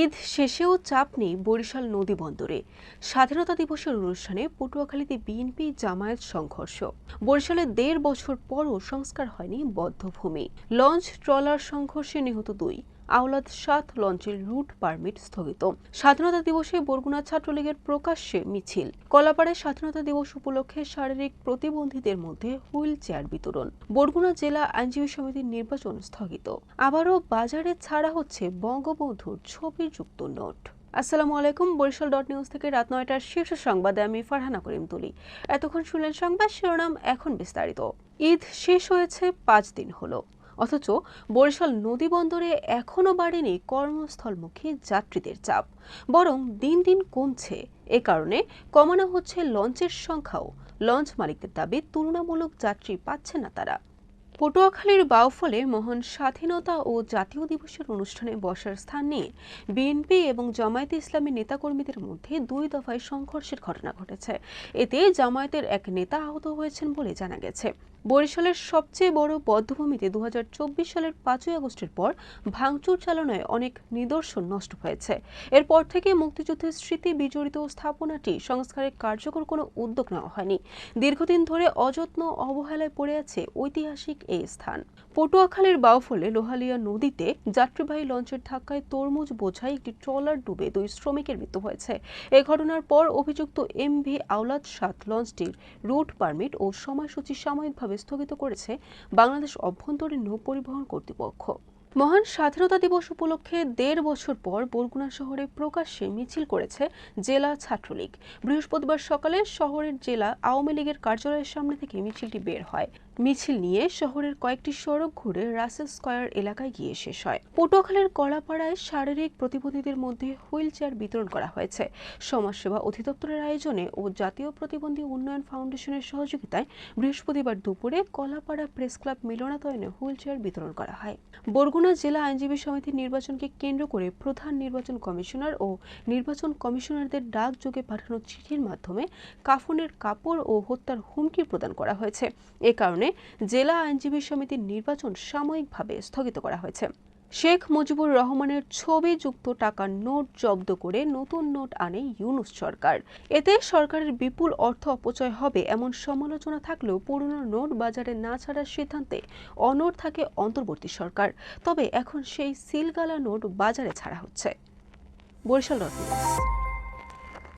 ঈদ শেষেও চাপ নেই বরিশাল নদীবন্দরে। স্বাধীনতা দিবসের অনুষ্ঠানে পটুয়াখালীতে বিএনপি জামায়াত সংঘর্ষ। বরিশালে ১.৫ বছর পরও সংস্কার হয়নি বধ্যভূমি। লঞ্চ ট্রলার সংঘর্ষে নিহত ২, আওলাদ ৭ লঞ্চের রুট পারমিট স্থগিত। স্বাধীনতা দিবসে বরগুনা ছাত্রলীগের প্রকাশ্যে মিছিল। কলাপাড়ায় স্বাধীনতা দিবস উপলক্ষে শারীরিক প্রতিবন্ধীদের মধ্যে হুইল চেয়ার বিতরণ। বরগুনা জেলা আইনজীবী সমিতির নির্বাচন স্থগিত। আবারও বাজারে ছাড়া হচ্ছে বঙ্গবন্ধুর ছবিযুক্ত নোট। আসসালামু আলাইকুম। বরিশাল.নিউজ থেকে রাত ৯টার শীর্ষ সংবাদে আমি ফারহানা করিম তুলি। এতক্ষণ শুনলেন সংবাদ শিরোনাম, এখন বিস্তারিত। ঈদ শেষ হয়েছে ৫ দিন হলো, অথচ বরিশাল নদীবন্দরে এখনও বাড়েনি কর্মস্থলমুখী যাত্রীদের চাপ, বরং দিন দিন কমছে। এ কারণে কমানো হচ্ছে লঞ্চের সংখ্যাও। লঞ্চ মালিকদের দাবি, তুলনামূলক যাত্রী পাচ্ছে না তারা। পটুয়াখালীর বাউফলে মহান স্বাধীনতা ও জাতীয় দিবসের অনুষ্ঠানে বসার স্থান নিয়ে বিএনপি এবং জামায়াতে ইসলামী নেতাকর্মীদের মধ্যে ২ দফায় সংঘর্ষের ঘটনা ঘটেছে। এতে জামায়াতের এক নেতা আহত হয়েছেন বলে জানা গেছে। বরিশালের সবচেয়ে বড় বধ্যভূমিতে ২০২৪ সালের ৫ই আগস্টের পর ভাঙচুর চালানোয় অনেক নিদর্শন নষ্ট হয়েছে। এরপর থেকে মুক্তিযুদ্ধের স্মৃতি বিজড়িত স্থাপনাটি সংস্কারের কার্যকর কোনো উদ্যোগ নেওয়া হয়নি। দীর্ঘদিন ধরে অযত্ন অবহেলায় পড়ে আছে ঐতিহাসিক এই স্থান। পটুয়াখালীর বাউফলে লোহালিয়া নদীতে যাত্রীবাহী লঞ্চের ধাক্কায় তরমুজ বোঝাই একটি ট্রলার ডুবে ২ শ্রমিকের মৃত্যু হয়েছে। এ ঘটনার পর অভিযুক্ত এমভি আওলাদ ৭ লঞ্চটির রুট পারমিট ও সময়সূচি সাময়িকভাবে স্থগিত করেছে বাংলাদেশ অভ্যন্তরীণ নৌ পরিবহন কর্তৃপক্ষ। মহান স্বাধীনতা দিবস উপলক্ষে ১.৫ বছর পর বরগুনা শহরে প্রকাশ্যে মিছিল করেছে জেলা ছাত্রলীগ। বৃহস্পতিবার সকালে শহরের জেলা আওয়ামী লীগের কার্যালয়ের সামনে থেকে মিছিলটি বের হয়। মিছিল নিয়ে শহরের কয়েকটি সড়ক ঘুরে রাসেল স্কয়ার এলাকায় গিয়ে শেষ হয়। পটুয়াখালীর কলাপাড়ায় শারীরিক প্রতিবন্ধীদের মধ্যে হুইল চেয়ার বিতরণ করা হয়েছে। সমাজসেবা অধিদপ্তরের আয়োজনে ও জাতীয় প্রতিবন্ধী উন্নয়ন ফাউন্ডেশনের সহযোগিতায় বৃহস্পতিবার দুপুরে কলাপাড়া প্রেস ক্লাব মিলনায়তনে হুইল চেয়ার বিতরণ করা হয়। বরগুনা জেলা আইনজীবী সমিতির নির্বাচনকে কেন্দ্র করে প্রধান নির্বাচন কমিশনার ও নির্বাচন কমিশনারদের ডাকযোগে পাঠানো চিঠির মাধ্যমে কাফনের কাপড় ও হত্যার হুমকি প্রদান করা হয়েছে। এ কারণে জেলা আইনজীবী সমিতির নির্বাচন সাময়িকভাবে স্থগিত করা হয়েছে। শেখ মুজিবুর রহমানের ছবিযুক্ত টাকার নোট জব্দ করে নতুন নোট আনে ইউনূস সরকার। এতে সরকারের বিপুল অর্থ অপচয় হবে এমন সমালোচনা থাকলেও পুরনো নোট বাজারে না ছাড়ার সিদ্ধান্তে অনড় থাকে অন্তর্বর্তী সরকার। তবে এখন সেই সিলগালা নোট বাজারে ছাড়া হচ্ছে। বরিশাল.নিউজ।